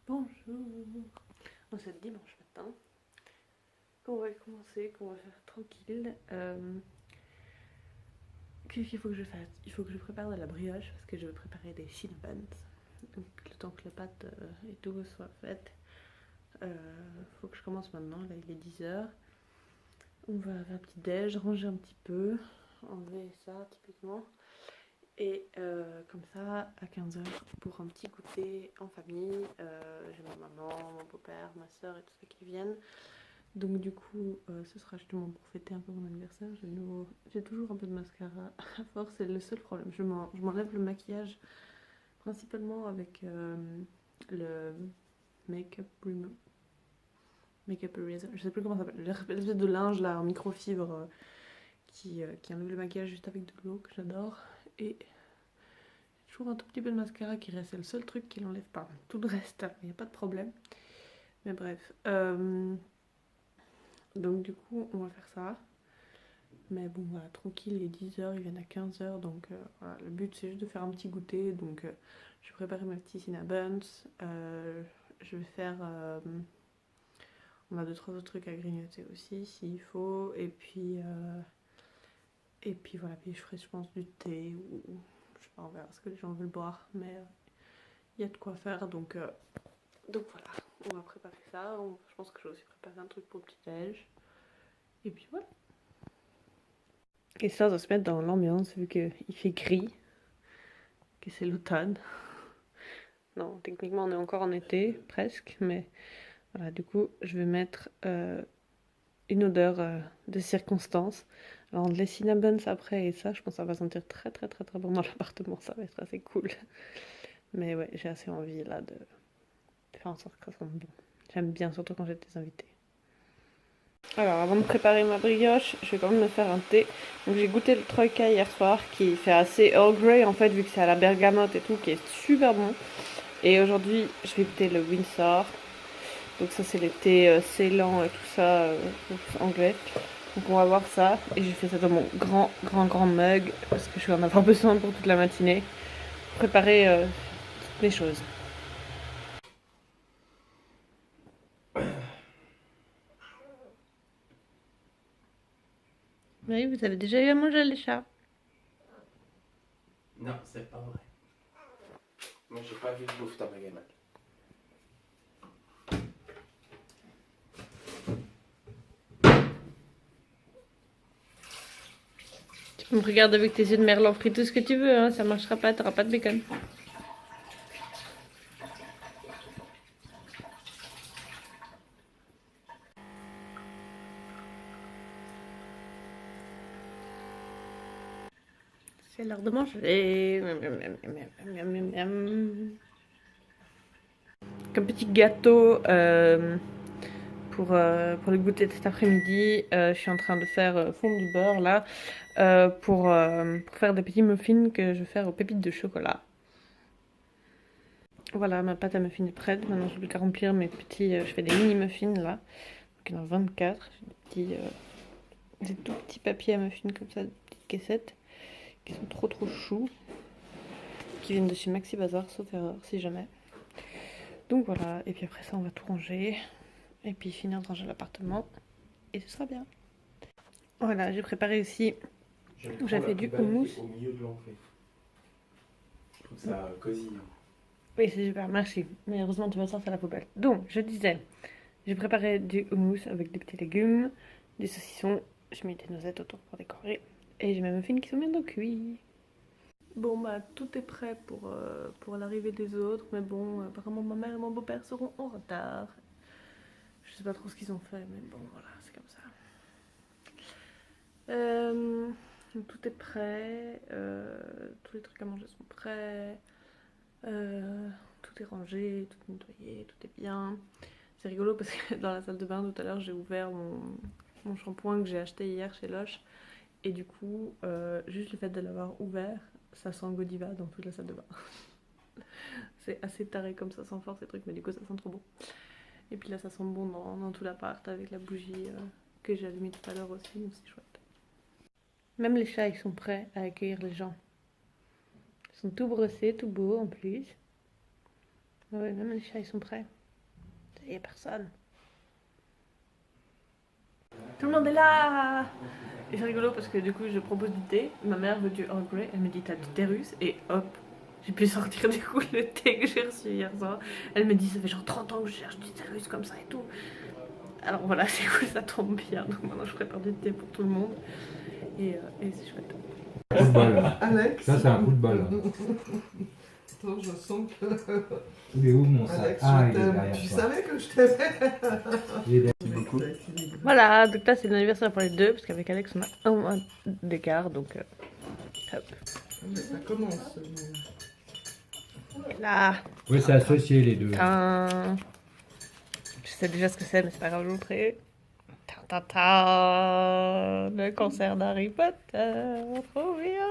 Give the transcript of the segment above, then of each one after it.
Bonjour. On c'est dimanche matin. On va commencer, qu'on va faire tranquille. Qu'est-ce qu'il faut que je fasse? Il faut que je prépare de la brioche parce que je veux préparer des cinnamons. Donc le temps que la pâte et tout soit faite, faut que je commence maintenant. Là il est 10 h. On va faire un petit déj, ranger un petit peu, enlever ça typiquement. Et comme ça, à 15 h, pour un petit goûter en famille, j'ai ma maman, mon beau-père, ma soeur et tout ça qui viennent. Donc du coup, ce sera justement pour fêter un peu mon anniversaire. J'ai toujours un peu de mascara à force, c'est le seul problème. Je m'enlève le maquillage principalement avec le Makeup Remo- Makeup Eraser. Je sais plus comment ça s'appelle. L'espèce de linge là en microfibre qui enlève le maquillage juste avec de l'eau que j'adore. Et toujours un tout petit peu de mascara qui reste. C'est le seul truc qui l'enlève pas. Tout le reste, il n'y a pas de problème. Mais bref. Donc du coup, on va faire ça. Mais bon, voilà, tranquille, les 10 h, ils viennent à 15 h. Donc voilà, le but c'est juste de faire un petit goûter. Donc je vais préparer mes petits cinnabons. Je vais faire. On a 2-3 autres trucs à grignoter aussi s'il faut. Et puis voilà, puis je ferai, je pense, du thé ou. Je sais pas, on verra ce que les gens veulent boire. Mais il y a de quoi faire. Donc voilà, on va préparer ça. Je pense que je vais aussi préparer un truc pour le petit-déj. Et puis voilà. Et ça doit se mettre dans l'ambiance vu qu'il fait gris, que c'est l'automne. Non, techniquement on est encore en été, presque, mais voilà, du coup je vais mettre une odeur de circonstance. Alors les cinnamons après et ça, je pense que ça va sentir très très très très bon dans l'appartement, ça va être assez cool. Mais ouais, j'ai assez envie là de faire en sorte que ça sente bon. J'aime bien, surtout quand j'ai des invités. Alors avant de préparer ma brioche, je vais quand même me faire un thé. Donc j'ai goûté le Troika hier soir qui fait assez Earl Grey en fait vu que c'est à la bergamote et tout, qui est super bon. Et aujourd'hui je vais goûter le Windsor. Donc ça c'est les thés Ceylan et tout ça anglais. Donc on va voir ça. Et j'ai fait ça dans mon grand mug parce que je vais en avoir besoin pour toute la matinée. Préparer toutes les choses. Oui, vous avez déjà eu à manger les chats. Non, c'est pas vrai. Moi, j'ai pas vu de bouffe dans ma gamelle. Tu peux me regarder avec tes yeux de merlan frit tout ce que tu veux, hein, ça marchera pas, t'auras pas de bacon. C'est l'heure de manger. Comme petit gâteau pour le goûter de cet après-midi, je suis en train de faire fondre du beurre là pour faire des petits muffins que je vais faire aux pépites de chocolat. Voilà, ma pâte à muffins est prête. Maintenant, je n'ai plus qu'à remplir mes petits. Je fais des mini muffins là. Donc, il y en a 24. J'ai des tout petits papiers à muffins comme ça, des petites caissettes qui sont trop choux. Qui viennent de chez Maxi Bazar, sauf erreur, si jamais. Donc voilà, et puis après ça, on va tout ranger. Et puis finir de ranger l'appartement. Et ce sera bien. Voilà, j'ai préparé aussi. J'ai fait du houmous. Au milieu de l'entrée. Je trouve ça cosy. Hein. Oui, c'est super, merci. Mais heureusement, tu vas sortir la poubelle. Donc, je disais, j'ai préparé du houmous avec des petits légumes, des saucissons. J'ai mis des noisettes autour pour décorer. Et j'ai mes muffins qui sont bientôt cuits. Bon, bah, tout est prêt pour l'arrivée des autres. Mais bon, apparemment, ma mère et mon beau-père seront en retard. Je sais pas trop ce qu'ils ont fait, mais bon, voilà, c'est comme ça. Donc tout est prêt. Tous les trucs à manger sont prêts. Tout est rangé, tout est nettoyé, tout est bien. C'est rigolo parce que dans la salle de bain tout à l'heure j'ai ouvert mon shampoing que j'ai acheté hier chez Lush. Et du coup, juste le fait de l'avoir ouvert, ça sent Godiva dans toute la salle de bain. C'est assez taré comme ça sent fort ces trucs, mais du coup ça sent trop bon. Et puis là ça sent bon dans tout l'appart avec la bougie que j'ai allumée tout à l'heure aussi, donc c'est chouette. Même les chats ils sont prêts à accueillir les gens. Ils sont tout brossés, tout beaux en plus. Ouais, même les chats ils sont prêts. Il n'y a personne. Tout le monde est là. Et c'est rigolo parce que du coup je propose du thé. Ma mère veut du Earl Grey. Elle me dit t'as du thé russe. Et hop, j'ai pu sortir du coup le thé que j'ai reçu hier soir. Elle me dit ça fait genre 30 ans que je cherche du thé russe comme ça et tout. Alors voilà, c'est cool, ça tombe bien. Donc maintenant je prépare du thé pour tout le monde. Et c'est chouette. Coup de balle. Alex. Ça, c'est un coup de balle. Attends, je sens que. Il est où mon sac? Alex, Ah, je il est t'aime. derrière Tu toi. savais que je t'aimais. Il est derrière. Merci beaucoup. Voilà, donc là c'est l'anniversaire pour les deux. Parce qu'avec Alex on a un mois d'écart. Donc hop. Mais ça commence. Là. Oui, c'est associé les deux. Tin. Je sais déjà ce que c'est, mais c'est pas grave, je vous le ferai. Tin, tin, tin. Le concert d'Harry Potter. Trop bien.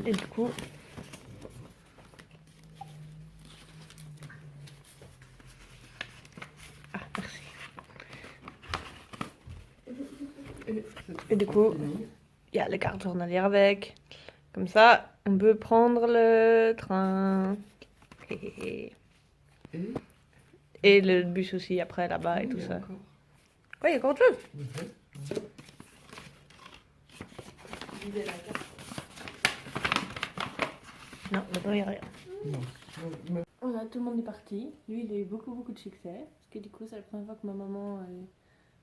Et du coup. Ah, merci. Et du coup, il y a les cartes journalières avec. Comme ça, on peut prendre le train. Et Et le bus aussi après là-bas et tout ça. encore. Ouais, il y a encore autre chose. Non, maintenant il n'y a rien. Non. Voilà, tout le monde est parti. Lui, il a eu beaucoup de succès. Parce que du coup, c'est la première fois que ma maman et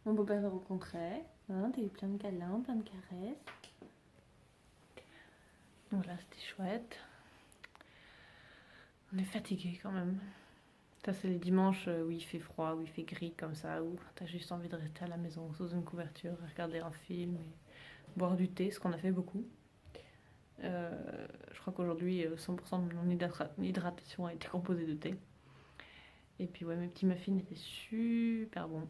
mon beau-père le rencontraient. Hein, t'as eu plein de câlins, plein de caresses. Voilà, c'était chouette. On est fatigué quand même. Ça, c'est les dimanches où il fait froid, où il fait gris comme ça, où t'as juste envie de rester à la maison sous une couverture, regarder un film et boire du thé, ce qu'on a fait beaucoup. Je crois qu'aujourd'hui, 100% de mon hydratation a été composée de thé. Et puis ouais, mes petits muffins étaient super bons.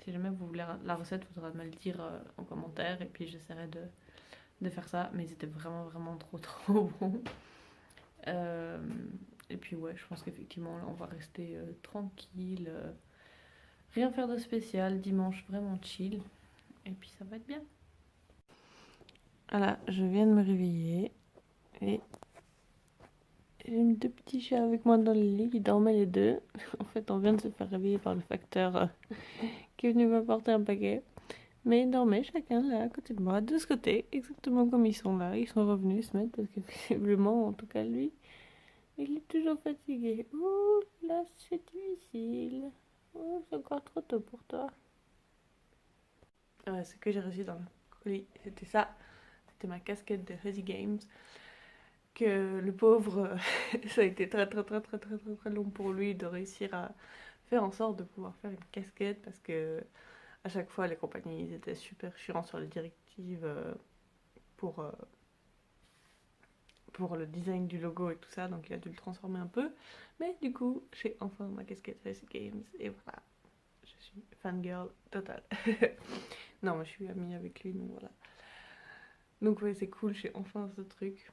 Si jamais vous voulez la recette, il faudra me le dire en commentaire et puis j'essaierai de faire ça. Mais ils étaient vraiment trop bons. Et puis ouais, je pense qu'effectivement là on va rester tranquille. Rien faire de spécial, dimanche vraiment chill. Et puis ça va être bien. Voilà, je viens de me réveiller. Et j'ai mes deux petits chats avec moi dans le lit, ils dormaient les deux. En fait, on vient de se faire réveiller par le facteur qui est venu m'apporter un paquet. Mais ils dormaient chacun là à côté de moi, de ce côté, exactement comme ils sont là. Ils sont revenus se mettre parce que visiblement, en tout cas lui, il est toujours fatigué. Ouh, là c'est difficile. Oh, c'est encore trop tôt pour toi. Ouais, ce que j'ai reçu dans le colis, c'était ça. C'était ma casquette de Fuzzy Games. Que le pauvre, ça a été très long pour lui de réussir à faire en sorte de pouvoir faire une casquette parce que à chaque fois les compagnies ils étaient super chiants sur les directives pour le design du logo et tout ça, donc il a dû le transformer un peu. Mais du coup, j'ai enfin ma casquette Fuzzy Games et voilà, je suis fangirl totale. Non, mais je suis amie avec lui, donc voilà. Donc ouais, c'est cool, j'ai enfin ce truc.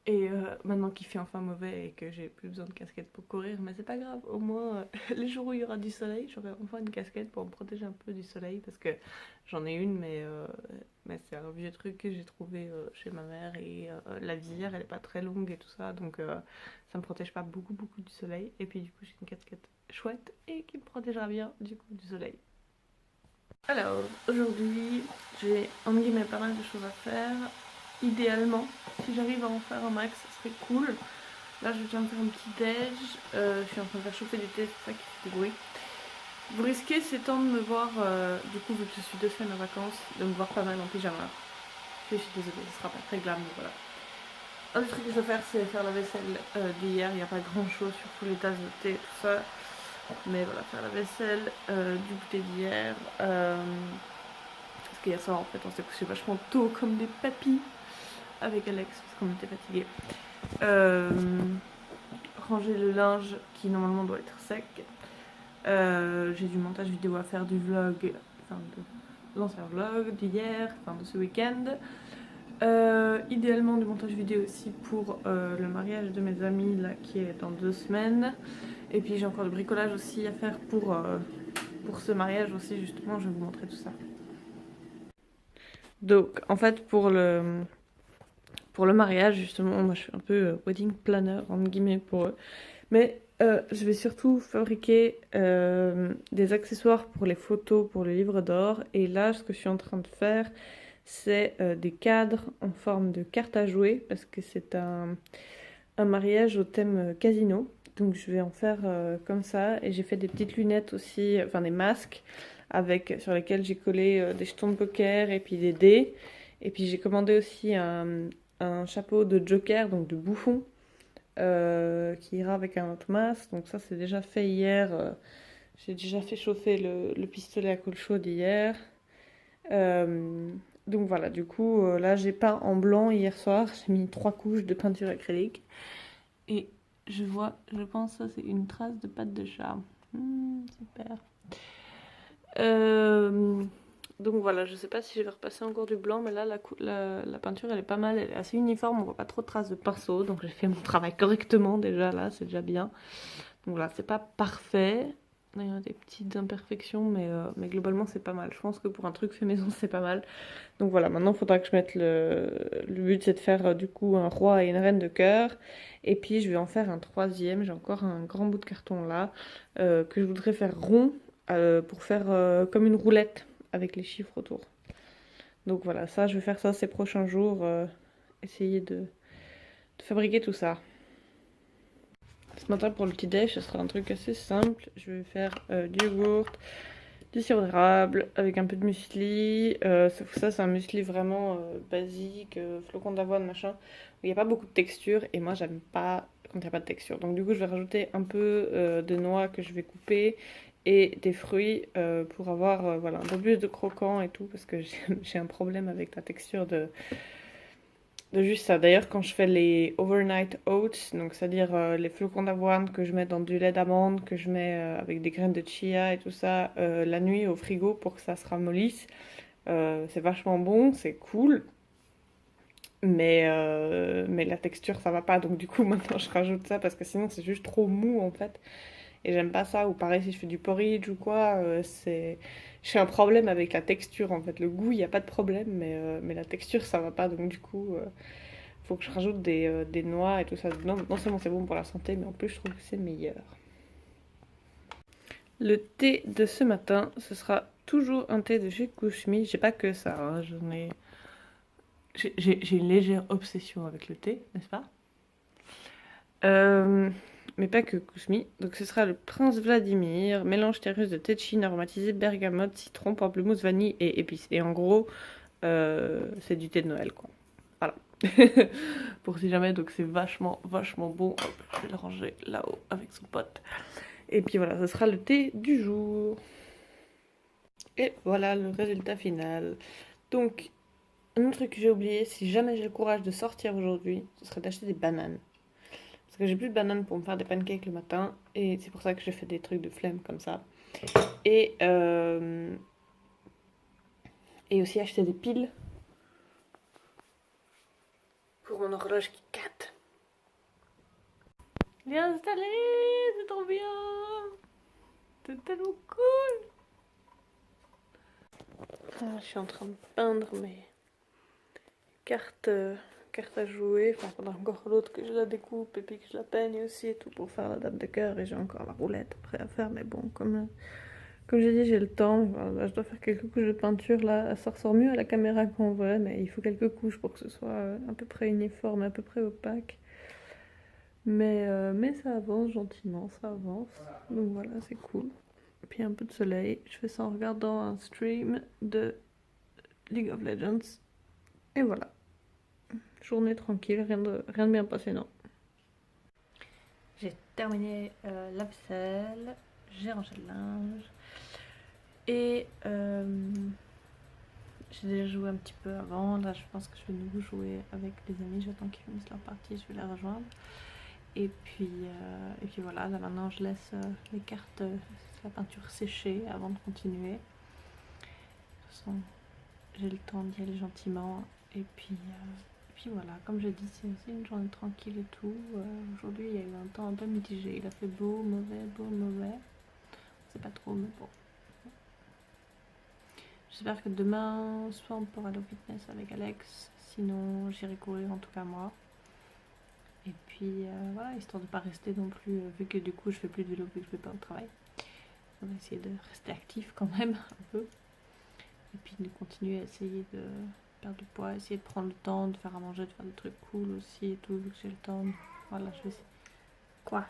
Et maintenant qu'il fait enfin mauvais et que j'ai plus besoin de casquette pour courir, mais c'est pas grave, au moins les jours où il y aura du soleil, j'aurai enfin une casquette pour me protéger un peu du soleil parce que j'en ai une, mais c'est un vieux truc que j'ai trouvé chez ma mère et la visière elle est pas très longue et tout ça, donc ça me protège pas beaucoup du soleil. Et puis du coup j'ai une casquette chouette et qui me protégera bien du coup du soleil. Alors aujourd'hui j'ai entre guillemets pas mal de choses à faire. Idéalement, si j'arrive à en faire un max, ça serait cool. Là, je viens de faire un petit déj. Je suis en train de faire chauffer du thé, c'est ça qui fait du bruit. Vous risquez ces temps de me voir, du coup, vu que je suis 2 semaines en vacances, de me voir pas mal en pyjama. Je suis désolée, ce sera pas très glam, mais voilà. Un des trucs que je vais faire, c'est faire la vaisselle d'hier. Il n'y a pas grand chose, surtout les tasses de thé et tout ça. Mais voilà, faire la vaisselle du goûter d'hier. Parce qu'hier soir, en fait, on s'est couché vachement tôt comme des papis avec Alex parce qu'on était fatigués. Ranger le linge qui normalement doit être sec. J'ai du montage vidéo à faire du vlog, enfin de l'ancien vlog d'hier, enfin de ce week-end. Idéalement du montage vidéo aussi pour le mariage de mes amis là qui est dans 2 semaines. Et puis j'ai encore du bricolage aussi à faire pour ce mariage aussi, justement, je vais vous montrer tout ça. Donc en fait pour pour le mariage justement. Moi je suis un peu wedding planner entre guillemets pour eux. Mais je vais surtout fabriquer des accessoires pour les photos, pour le livre d'or. Et là ce que je suis en train de faire c'est des cadres en forme de carte à jouer parce que c'est un mariage au thème casino. Donc je vais en faire comme ça. Et j'ai fait des petites lunettes aussi, enfin des masques sur lesquels j'ai collé des jetons de poker et puis des dés. Et puis j'ai commandé aussi un chapeau de joker, donc de bouffon, qui ira avec un autre masque. Donc ça c'est déjà fait hier. J'ai déjà fait chauffer le pistolet à colle chaude hier. Donc voilà, du coup là j'ai peint en blanc hier soir. J'ai mis 3 couches de peinture acrylique. Et je pense ça c'est une trace de pâte de chat. Super. Donc voilà, je sais pas si je vais repasser encore du blanc, mais là la peinture elle est pas mal, elle est assez uniforme, on voit pas trop de traces de pinceau, donc j'ai fait mon travail correctement déjà là, c'est déjà bien. Donc voilà, c'est pas parfait, il y a des petites imperfections, mais globalement c'est pas mal. Je pense que pour un truc fait maison c'est pas mal. Donc voilà, maintenant il faudra que je mette le but c'est de faire du coup un roi et une reine de cœur, et puis je vais en faire un troisième, j'ai encore un grand bout de carton là, que je voudrais faire rond, pour faire comme une roulette avec les chiffres autour. Donc voilà, ça je vais faire ça ces prochains jours, essayer de fabriquer tout ça. Ce matin pour le petit déj, ce sera un truc assez simple. Je vais faire du yogourt, du sirop d'érable avec un peu de muesli. Ça c'est un muesli vraiment basique, flocons d'avoine machin. Il n'y a pas beaucoup de texture et moi j'aime pas quand il n'y a pas de texture. Donc du coup je vais rajouter un peu de noix que je vais couper et des fruits pour avoir voilà, un peu plus de croquant et tout, parce que j'ai un problème avec la texture de juste ça. D'ailleurs quand je fais les overnight oats, donc c'est-à-dire les flocons d'avoine que je mets dans du lait d'amande, que je mets avec des graines de chia et tout ça la nuit au frigo pour que ça se ramollisse, c'est vachement bon, c'est cool. Mais la texture ça va pas, donc du coup maintenant je rajoute ça parce que sinon c'est juste trop mou en fait. Et j'aime pas ça. Ou pareil, si je fais du porridge ou quoi, j'ai un problème avec la texture en fait. Le goût, il n'y a pas de problème, mais la texture, ça va pas. Donc du coup, faut que je rajoute des noix et tout ça. Non seulement c'est bon pour la santé, mais en plus, je trouve que c'est meilleur. Le thé de ce matin, ce sera toujours un thé de chez Kushmi. J'ai pas que ça, hein. J'ai une légère obsession avec le thé, n'est-ce pas? Mais pas que Kousmi. Donc ce sera le Prince Vladimir, mélange terreuse de thé de Chine aromatisé, bergamote, citron, pamplemousse, vanille et épices. Et en gros, c'est du thé de Noël, quoi. Voilà. Pour si jamais, donc c'est vachement bon. Hop, je vais le ranger là-haut avec son pote. Et puis voilà, ce sera le thé du jour. Et voilà le résultat final. Donc, un autre truc que j'ai oublié, si jamais j'ai le courage de sortir aujourd'hui, ce serait d'acheter des bananes. Parce que j'ai plus de bananes pour me faire des pancakes le matin. Et c'est pour ça que j'ai fait des trucs de flemme comme ça. Et aussi acheter des piles pour mon horloge qui capte. Bien installé, c'est trop bien. C'est tellement cool. Ah, je suis en train de peindre mes cartes à jouer, enfin pendant encore l'autre que je la découpe et puis que je la peigne aussi et tout pour faire la dame de cœur, et j'ai encore la roulette après à faire, mais bon, comme j'ai dit, j'ai le temps. Voilà, je dois faire quelques couches de peinture là, ça ressort mieux à la caméra qu'en vrai, mais il faut quelques couches pour que ce soit à peu près uniforme, à peu près opaque, mais ça avance gentiment, ça avance, donc voilà, c'est cool. Puis un peu de soleil, je fais ça en regardant un stream de League of Legends et voilà. Journée tranquille, rien de bien passionnant. J'ai terminé la vaisselle, j'ai rangé le linge et j'ai déjà joué un petit peu avant. Là je pense que je vais nouveau jouer avec les amis, j'attends qu'ils finissent leur partie, je vais les rejoindre. Et puis voilà, là maintenant je laisse les cartes, la peinture sécher avant de continuer. De toute façon j'ai le temps d'y aller gentiment et puis voilà, comme je dis, c'est aussi une journée tranquille et tout. Aujourd'hui, il y a eu un temps un peu mitigé. Il a fait beau, mauvais. C'est pas trop, mais bon. J'espère que demain, soit on pourra aller au fitness avec Alex. sinon j'irai courir en tout cas moi. Et puis voilà, histoire de pas rester non plus, vu que du coup je fais plus de vélo, vu que je fais pas au travail. On va essayer de rester actif quand même un peu. Et puis de continuer à essayer de perdre du poids, essayer de prendre le temps de faire à manger, de faire des trucs cool aussi et tout, vu que j'ai le temps. Voilà, je vais essayer. Quoi?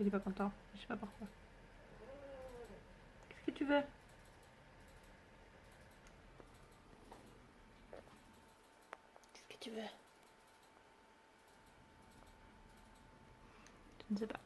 Il est pas content, je sais pas pourquoi. Qu'est-ce que tu veux? Qu'est-ce que tu veux? Je ne sais pas.